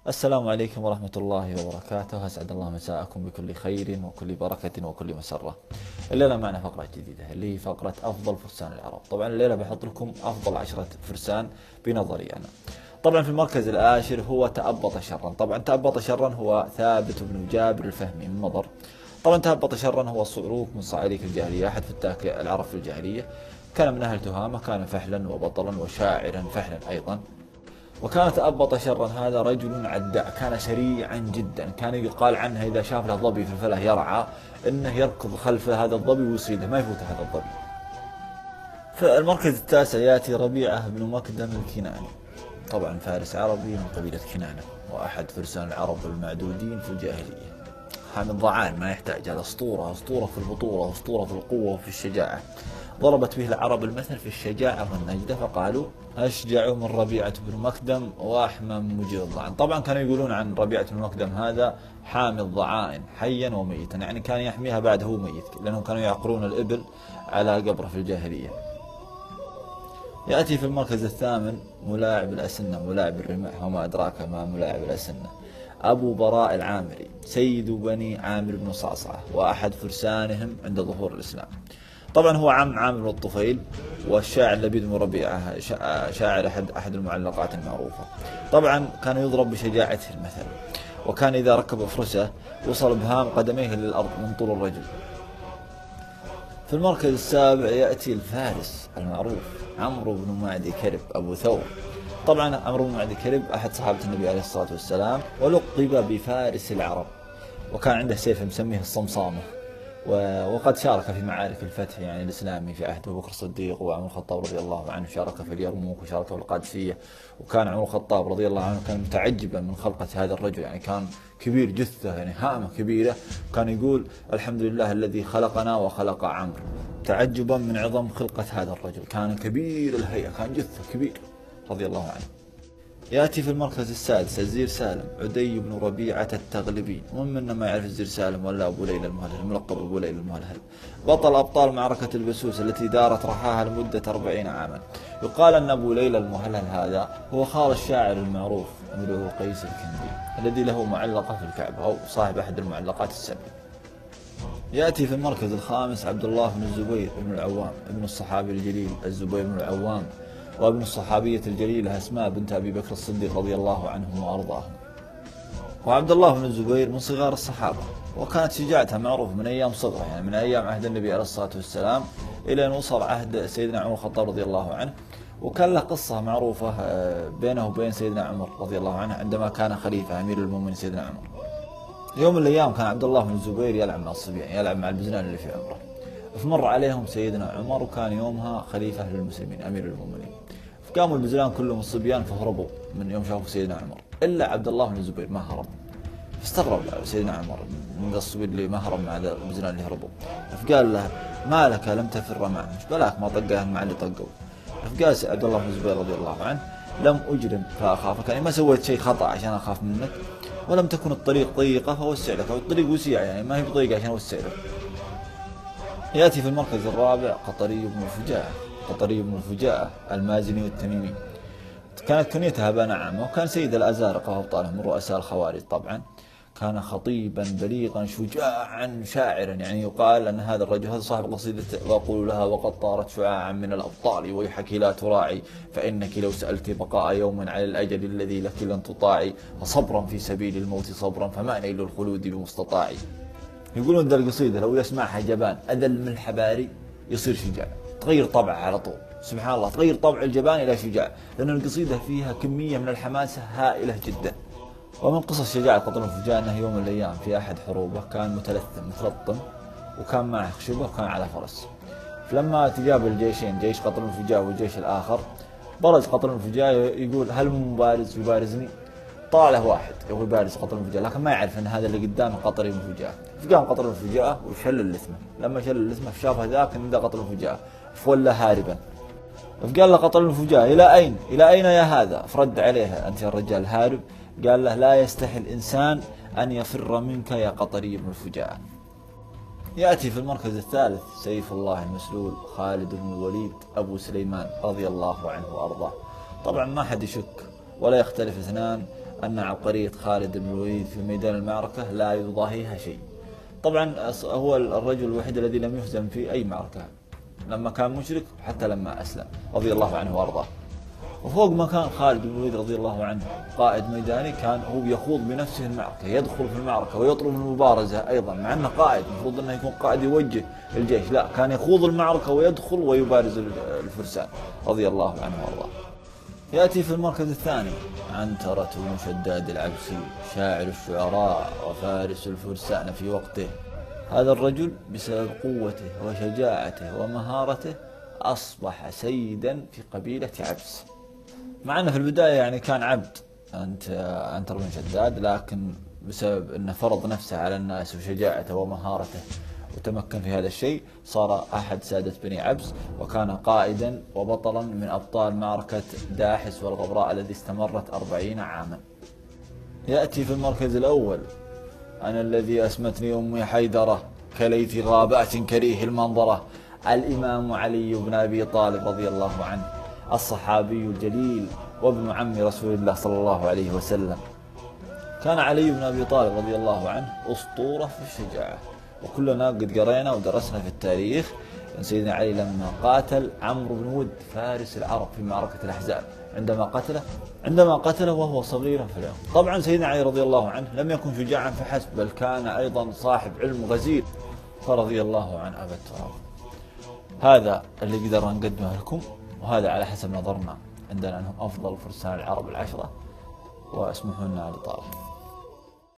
السلام عليكم ورحمة الله وبركاته. أسعد الله مساءكم بكل خير وكل بركة وكل مسرة. الليلة معنا فقرة جديدة اللي هي فقرة أفضل فرسان العرب. طبعا الليلة بحط لكم أفضل 10 فرسان بنظري أنا. طبعا في المركز العاشر هو تأبط شرا. طبعا تأبط شرا هو ثابت بن جابر الفهمي من مضر. طبعا تأبط شرا هو صعروك من صعاليك الجاهلية، أحد فتاك العرب في الجاهلية. كان من أهل تهامة، كان فحلا وبطلا وشاعرا فحلا أيضا. وكان تأبط شرا هذا رجل عداء، كان سريعا جدا، كان يقال عنه إذا شاف له ظبي في الفلاة يرعى أنه يركض خلف هذا الظبي ويصيده، ما يفوت هذا الظبي. في المركز التاسع يأتي ربيعة بن مكدم الكناني. طبعا فارس عربي من قبيلة كنانة، وأحد فرسان العرب المعدودين في الجاهلية. حامد ضعان ما يحتاج، هذا أسطورة، أسطورة في البطولة، أسطورة في القوة وفي الشجاعة. ضربت به العرب المثل في الشجاعة والنجدة، فقالوا أشجع من ربيعة بن مكدم وأحمى من مجيد الضعان. طبعا كانوا يقولون عن ربيعة بن مكدم هذا حامي الضعائن حيا وميتا، يعني كان يحميها بعد هو ميت، لأنهم كانوا يعقرون الإبل على قبره في الجاهلية. يأتي في المركز الثامن ملاعب الأسنة، ملاعب الرماح، وما أدراك ما ملاعب الأسنة، أبو براء العامري، سيد بني عامر بن صعصعة، وأحد فرسانهم عند ظهور الإسلام. طبعا هو عم عامر بن الطفيل، والشاعر لبيد بن ربيعة شاعر أحد المعلقات المعروفة. طبعا كان يضرب بشجاعته المثل، وكان إذا ركب فرسه وصل بهام قدميه للأرض من طول الرجل. في المركز السابع يأتي الفارس المعروف عمرو بن معدي كرب أبو ثور. طبعا عمرو بن معدي كرب أحد صحابة النبي عليه الصلاة والسلام، ولقب بفارس العرب، وكان عنده سيف مسميه الصمصامة. وقد شارك في معارك الفتح يعني الإسلامي في عهد أبو بكر الصديق وعمر الخطاب رضي الله عنه، شارك في اليرموك وشارك في القادسية. وكان عمر الخطاب رضي الله عنه كان متعجبا من خلقة هذا الرجل، يعني كان كبير جثة، يعني هامة كبيرة. كان يقول الحمد لله الذي خلقنا وخلق عمرو، تعجبا من عظم خلقة هذا الرجل. كان كبير الهيئة، كان جثة كبير رضي الله عنه. يأتي في المركز السادس الزير سالم عدي بن ربيعة التغلبي، ومن منا ما يعرف الزير سالم ولا أبو ليلى المهلهل، ملقب أبو ليلى المهلهل، بطل أبطال معركة البسوس التي دارت رحاها لمدة 40 عاما. يقال أن أبو ليلى المهلهل هذا هو خال الشاعر المعروف امرؤ قيس الكندي الذي له معلقة في الكعبة، أو صاحب أحد المعلقات السبع. يأتي في المركز الخامس عبد الله بن الزبير بن العوام، ابن الصحابي الجليل الزبير بن العوام، وابن الصحابية الجليلة أسماء بنت أبي بكر الصديق رضي الله عنهم وأرضاهم. وعبد الله بن الزبير من صغار الصحابة، وكانت شجاعتها معروفة من أيام صغره، يعني من أيام عهد النبي عليه الصلاة والسلام إلى أن وصل عهد سيدنا عمر الخطاب رضي الله عنه. وكان له قصة معروفة بينه وبين سيدنا عمر رضي الله عنه عندما كان خليفة أمير المؤمنين سيدنا عمر. يوم من الأيام كان عبد الله بن الزبير يلعب مع الصبيان، يلعب مع البزنان اللي في عمره، فمر عليهم سيدنا عمر، وكان يومها خليفة للمسلمين أمير المؤمنين. فقاموا البزلان كلهم الصبيان فهربوا من يوم شافوا سيدنا عمر، إلا عبد الله بن الزبير ما هرب. فاستغرب سيدنا عمر من الصبي اللي ما هرب مع البزلان اللي هربوا، فقال له ما لك لم تفر معه، مش بلاك ما طقه مع اللي طقوا. فقال عبد الله بن الزبير رضي الله عنه لم أجرم فأخافك، يعني ما سويت شيء خطأ عشان أخاف منك، ولم تكن الطريق ضيقة فوسع لك، أو الطريق وسيع يعني ما هي بضيقة عشان أوسع لك. يأتي في المركز الرابع قطري بن الفجاعة، قطري بن الفجاعة المازني والتميمي. كانت كنيته أبا نعم، وكان سيد الأزارقة وأبطالهم من رؤساء الخوارج. طبعا كان خطيبا بليغا شجاعا شاعرا، يعني يقال أن هذا الرجل هذا صاحب قصيدة وأقول لها وقد طارت شعاعا من الأبطال ويحك لا تراعي، فإنك لو سألت بقاء يوم على الأجل الذي لك لن تطاعي، فصبرا في سبيل الموت صبرا فما نيل الخلود بمستطاعي. يقولون ذا القصيدة لو يسمعها جبان أذل من الحباري يصير شجاع، تغير طبعه على طول، سبحان الله، تغير طبع الجبان إلى شجاع، لأن القصيدة فيها كمية من الحماسة هائلة جدا. ومن قصص شجاعة قطر الفجاء أنه يوم من الأيام في أحد حروبه كان متلطم، وكان معه خشبة وكان على فرس. فلما تقابل الجيشين، جيش قطر الفجاء والجيش الآخر، برز قطر الفجاء يقول هل من مبارز يبارزني؟ طاله واحد يبغى يبارز قطر الفجاء، لكن ما يعرف ان هذا اللي قدامه قطر الفجاء. فقام قطر الفجاء وشل اللثمه، لما شل اللثمه شافه ذاك ان ذا قطر الفجاء، فولى هاربا. فقال له قطر الفجاء الى اين؟ الى اين يا هذا؟ فرد عليه انت يا الرجال هارب. قال له لا يستحي الانسان ان يفر منك يا قطري بن الفجاء. يأتي في المركز الثالث سيف الله المسلول خالد بن الوليد أبو سليمان رضي الله عنه وأرضاه. طبعا ما حد يشك ولا يختلف اثنان أن عبقرية خالد بن الوليد في ميدان المعركة لا يضاهيها شيء. طبعا هو الرجل الوحيد الذي لم يهزم في أي معركة لما كان مشرك حتى لما أسلم رضي الله عنه وأرضاه. وفوق ما كان خالد بن الوليد رضي الله عنه قائد ميداني، كان هو يخوض بنفسه المعركة، يدخل في المعركة ويطلب المبارزة أيضا، مع أنه قائد المفروض أنه يكون قائد يوجه الجيش، لا كان يخوض المعركة ويدخل ويبارز الفرسان رضي الله عنه وأرضاه. يأتي في المركز الثاني عنترة بن شداد العبسي، شاعر الشعراء وفارس الفرسان في وقته. هذا الرجل بسبب قوته وشجاعته ومهارته أصبح سيدا في قبيلة عبس، مع أنه في البداية يعني كان عبد عنتر بن شداد، لكن بسبب أنه فرض نفسه على الناس وشجاعته ومهارته وتمكن في هذا الشيء صار أحد سادة بني عبس، وكان قائدا وبطلا من أبطال معركة داحس والغبراء الذي استمرت 40 عاما. يأتي في المركز الأول أنا الذي أسمتني أمي حيدرة كليت غابات كريه المنظرة، الإمام علي بن أبي طالب رضي الله عنه، الصحابي الجليل وابن عم رسول الله صلى الله عليه وسلم. كان علي بن أبي طالب رضي الله عنه أسطورة في الشجاعة، وكلنا قد قرينا ودرسنا في التاريخ أن سيدنا علي لما قاتل عمرو بن ود فارس العرب في معركة الأحزاب، عندما قتله وهو صغير في العمر. طبعا سيدنا علي رضي الله عنه لم يكن شجاعا فحسب، بل كان أيضا صاحب علم غزير، فرضي الله عن أبا التراب. هذا اللي قدرنا نقدمه لكم، وهذا على حسب نظرنا، عندنا أنهم أفضل فرسان العرب العشرة، واسمحوا لنا على الإطالة.